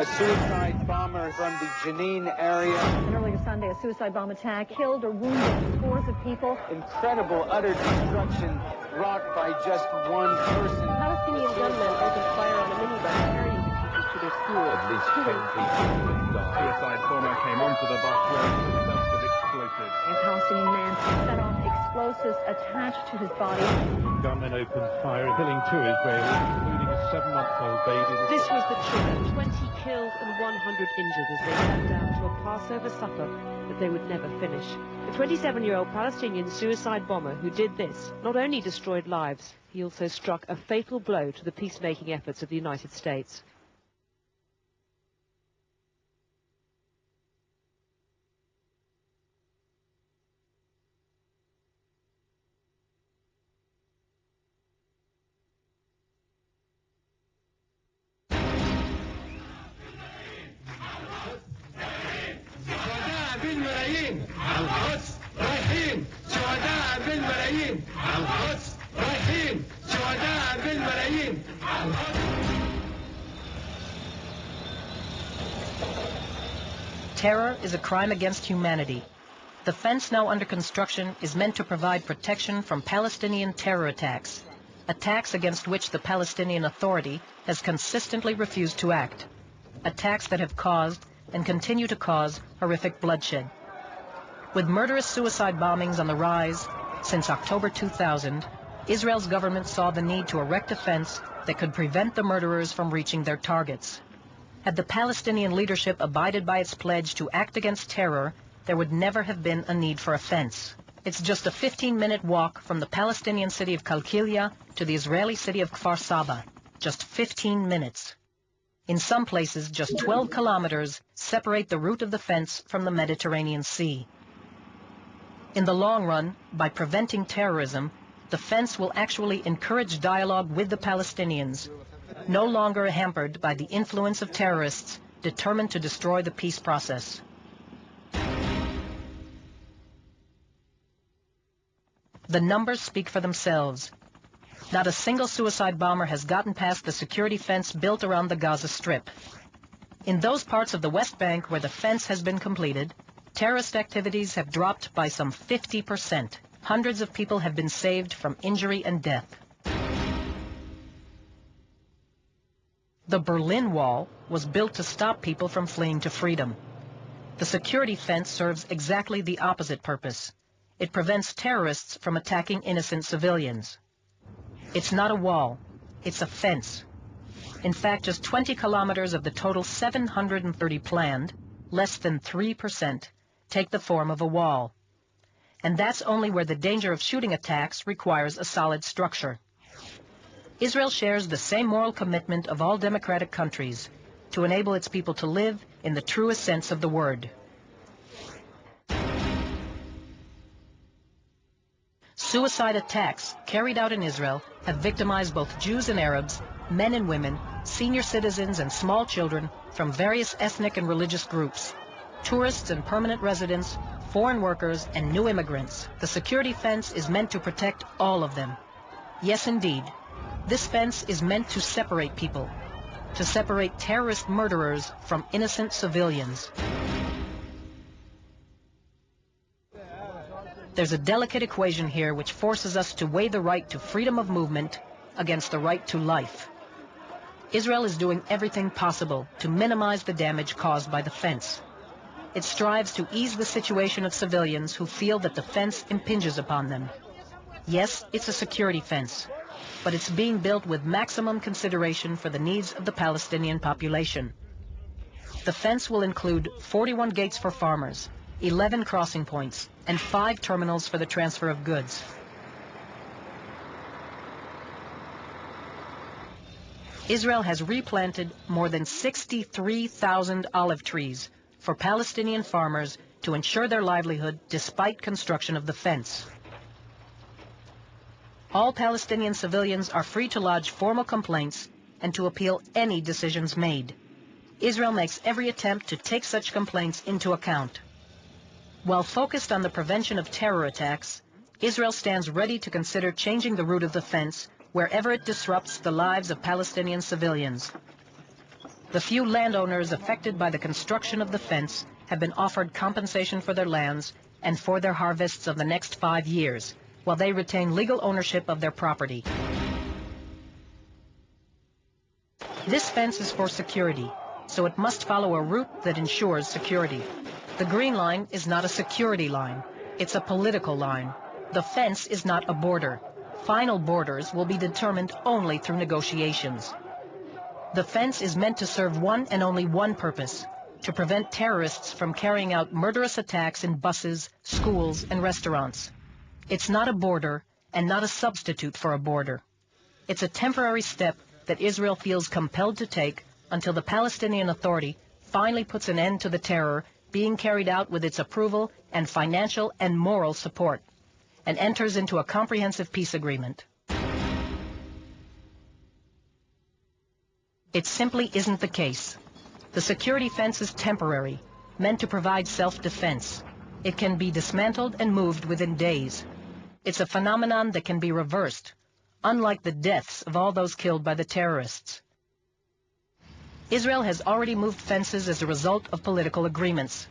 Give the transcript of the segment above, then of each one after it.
a suicide bomber from the Jenin area. And earlier Sunday, a suicide bomb attack killed or wounded scores of people. Incredible, utter destruction wrought by just one person. Palestinian gunmen opened fire on a minibus carrying the people to their school. At least 10 people have died. Suicide bomber came onto the bus where it himself had exploded. A Palestinian man set off explosives attached to his body. Gunmen opened fire, killing 2 Israelis, including a 7-month-old baby. This was the trigger. 20 killed and 100 injured as they sat down to a Passover supper that they would never finish. The 27-year-old Palestinian suicide bomber who did this not only destroyed lives, he also struck a fatal blow to the peacemaking efforts of the United States. بالملايين القدس رايحين شهداء بالملايين القدس رايحين شهداء بالملايين Terror is a crime against humanity. The fence now under construction is meant to provide protection from Palestinian terror attacks, attacks against which the Palestinian Authority has consistently refused to act, attacks that have caused and continue to cause horrific bloodshed. With murderous suicide bombings on the rise since October 2000, Israel's government saw the need to erect a fence that could prevent the murderers from reaching their targets. Had the Palestinian leadership abided by its pledge to act against terror, there would never have been a need for a fence. It's just a 15-minute walk from the Palestinian city of Kalkilia to the Israeli city of Kfar Saba. Just 15 minutes. In some places, just 12 kilometers separate the route of the fence from the Mediterranean Sea. In the long run, by preventing terrorism, the fence will actually encourage dialogue with the Palestinians, no longer hampered by the influence of terrorists determined to destroy the peace process. The numbers speak for themselves. Not a single suicide bomber has gotten past the security fence built around the Gaza Strip. In those parts of the West Bank where the fence has been completed, terrorist activities have dropped by some 50%. Hundreds of people have been saved from injury and death. The Berlin Wall was built to stop people from fleeing to freedom. The security fence serves exactly the opposite purpose. It prevents terrorists from attacking innocent civilians. It's not a wall, it's a fence. In fact, just 20 kilometers of the total 730 planned, less than 3%, take the form of a wall. And that's only where the danger of shooting attacks requires a solid structure. Israel shares the same moral commitment of all democratic countries to enable its people to live in the truest sense of the word. Suicide attacks carried out in Israel have victimized both Jews and Arabs, men and women, senior citizens and small children from various ethnic and religious groups, tourists and permanent residents, foreign workers and new immigrants. The security fence is meant to protect all of them. Yes, indeed. This fence is meant to separate people, to separate terrorist murderers from innocent civilians. There's a delicate equation here which forces us to weigh the right to freedom of movement against the right to life. Israel is doing everything possible to minimize the damage caused by the fence. It strives to ease the situation of civilians who feel that the fence impinges upon them. Yes, it's a security fence, but it's being built with maximum consideration for the needs of the Palestinian population. The fence will include 41 gates for farmers, 11 crossing points, and 5 terminals for the transfer of goods. Israel has replanted more than 63,000 olive trees for Palestinian farmers to ensure their livelihood despite construction of the fence. All Palestinian civilians are free to lodge formal complaints and to appeal any decisions made. Israel makes every attempt to take such complaints into account. While focused on the prevention of terror attacks, Israel stands ready to consider changing the route of the fence wherever it disrupts the lives of Palestinian civilians. The few landowners affected by the construction of the fence have been offered compensation for their lands and for their harvests of the next 5 years, while they retain legal ownership of their property. This fence is for security, so it must follow a route that ensures security. The green line is not a security line. It's a political line. The fence is not a border. Final borders will be determined only through negotiations. The fence is meant to serve one and only one purpose: to prevent terrorists from carrying out murderous attacks in buses, schools, and restaurants. It's not a border and not a substitute for a border. It's a temporary step that Israel feels compelled to take until the Palestinian Authority finally puts an end to the terror being carried out with its approval and financial and moral support, and enters into a comprehensive peace agreement. It simply isn't the case. The security fence is temporary, meant to provide self-defense. It can be dismantled and moved within days. It's a phenomenon that can be reversed, unlike the deaths of all those killed by the terrorists. Israel has already moved fences as a result of political agreements.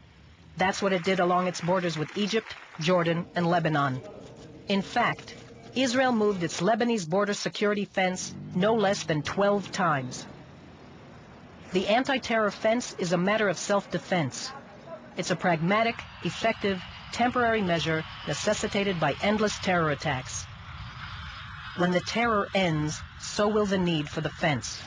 That's what it did along its borders with Egypt, Jordan, and Lebanon. In fact, Israel moved its Lebanese border security fence no less than 12 times. The anti-terror fence is a matter of self-defense. It's a pragmatic, effective, temporary measure necessitated by endless terror attacks. When the terror ends, so will the need for the fence.